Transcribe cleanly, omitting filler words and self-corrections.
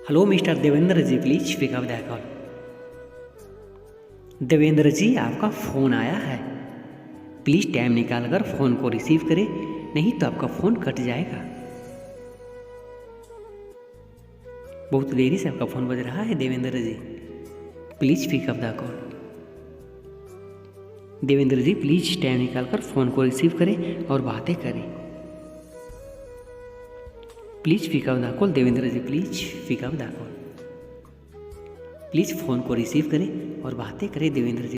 Hello mister Devendra ji, please pick up the call. Devendra ji, आपका phone आया है, प्लीज़ टाइम निकाल कर फ़ोन को रिसीव करें, नहीं तो आपका फ़ोन कट जाएगा। बहुत देरी से आपका फ़ोन बज रहा है Devendra ji, please pick up the call. Devendra ji, please time निकाल कर फ़ोन को रिसीव करें और बातें करें। Please pick up the call Devendra ji, please pick up the call. Please phone को रिसीव करें और बातें करें देवेंद्र जी।